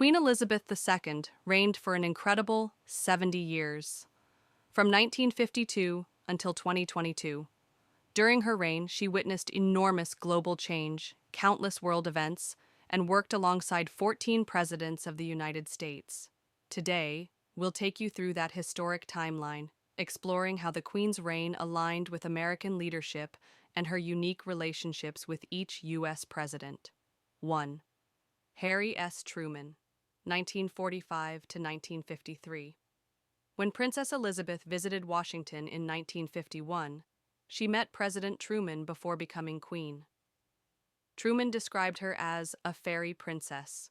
Queen Elizabeth II reigned for an incredible 70 years, from 1952 until 2022. During her reign, she witnessed enormous global change, countless world events, and worked alongside 14 presidents of the United States. Today, we'll take you through that historic timeline, exploring how the Queen's reign aligned with American leadership and her unique relationships with each U.S. president. 1. Harry S. Truman, 1945 to 1953. When Princess Elizabeth visited Washington in 1951, she met President Truman before becoming queen. Truman described her as a fairy princess.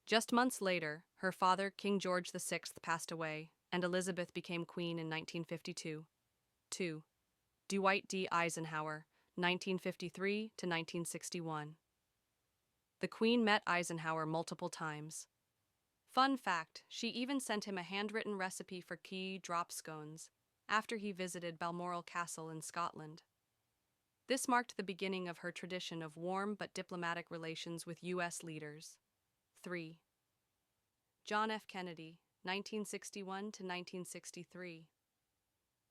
Just months later, her father, King George VI, passed away, and Elizabeth became queen in 1952. 2. Dwight D. Eisenhower, 1953 to 1961. The Queen met Eisenhower multiple times. Fun fact, she even sent him a handwritten recipe for key drop scones after he visited Balmoral Castle in Scotland. This marked the beginning of her tradition of warm but diplomatic relations with U.S. leaders. 3. John F. Kennedy, 1961 to 1963.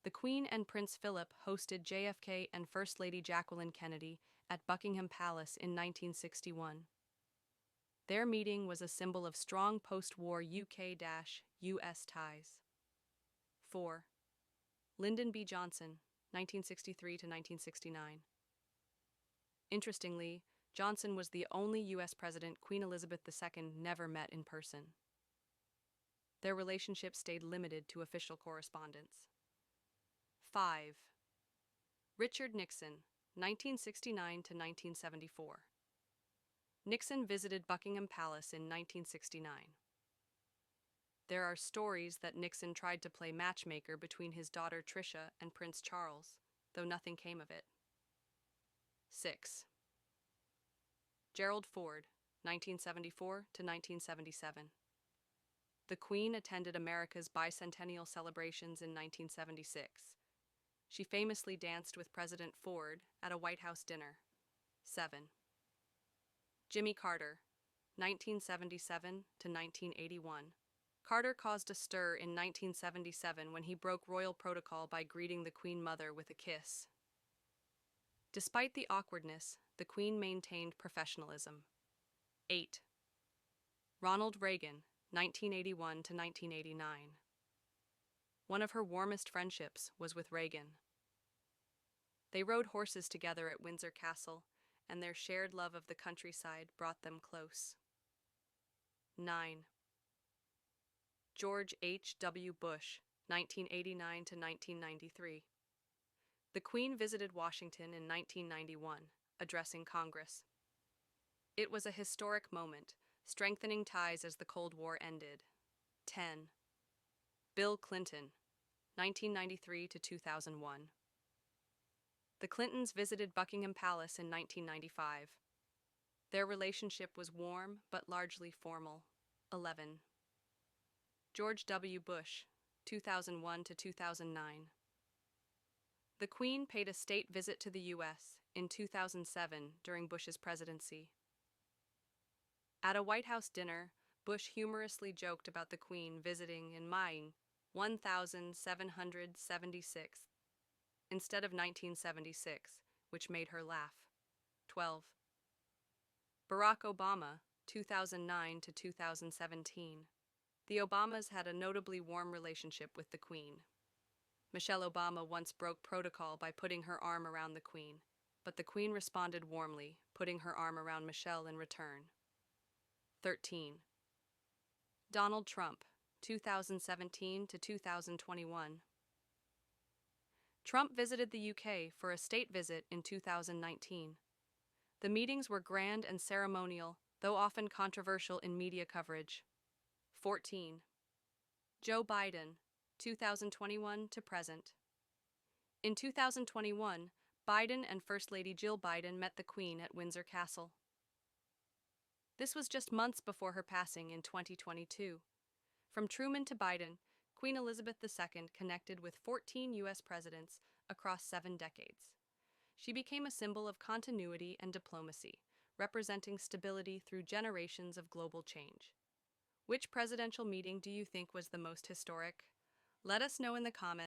The Queen and Prince Philip hosted JFK and First Lady Jacqueline Kennedy at Buckingham Palace in 1961. Their meeting was a symbol of strong post-war UK-US ties. 4. Lyndon B. Johnson, 1963 to 1969. Interestingly, Johnson was the only U.S. president Queen Elizabeth II never met in person. Their relationship stayed limited to official correspondence. 5. Richard Nixon, 1969 to 1974. Nixon visited Buckingham Palace in 1969. There are stories that Nixon tried to play matchmaker between his daughter Tricia and Prince Charles, though nothing came of it. 6. Gerald Ford, 1974 to 1977. The Queen attended America's bicentennial celebrations in 1976. She famously danced with President Ford at a White House dinner. 7. Jimmy Carter, 1977 to 1981. Carter caused a stir in 1977 when he broke royal protocol by greeting the Queen Mother with a kiss. Despite the awkwardness, the Queen maintained professionalism. 8. Ronald Reagan, 1981 to 1989. One of her warmest friendships was with Reagan. They rode horses together at Windsor Castle, and their shared love of the countryside brought them close. 9. George H. W. Bush, 1989 to 1993. The Queen visited Washington in 1991, addressing Congress. It was a historic moment, strengthening ties as the Cold War ended. 10. Bill Clinton, 1993 to 2001. The Clintons visited Buckingham Palace in 1995. Their relationship was warm but largely formal. 11. George W. Bush, 2001 to 2009. The Queen paid a state visit to the U.S. in 2007 during Bush's presidency. At a White House dinner, Bush humorously joked about the Queen visiting in May 1776 instead of 1976, which made her laugh. 12. Barack Obama, 2009 to 2017. The Obamas had a notably warm relationship with the Queen. Michelle Obama once broke protocol by putting her arm around the Queen, but the Queen responded warmly, putting her arm around Michelle in return. 13. Donald Trump, 2017 to 2021. Trump visited the UK for a state visit in 2019. The meetings were grand and ceremonial, though often controversial in media coverage. 14. Joe Biden, 2021 to present. In 2021, Biden and First Lady Jill Biden met the Queen at Windsor Castle. This was just months before her passing in 2022. From Truman to Biden, Queen Elizabeth II connected with 14 U.S. presidents across 7 decades. She became a symbol of continuity and diplomacy, representing stability through generations of global change. Which presidential meeting do you think was the most historic? Let us know in the comments.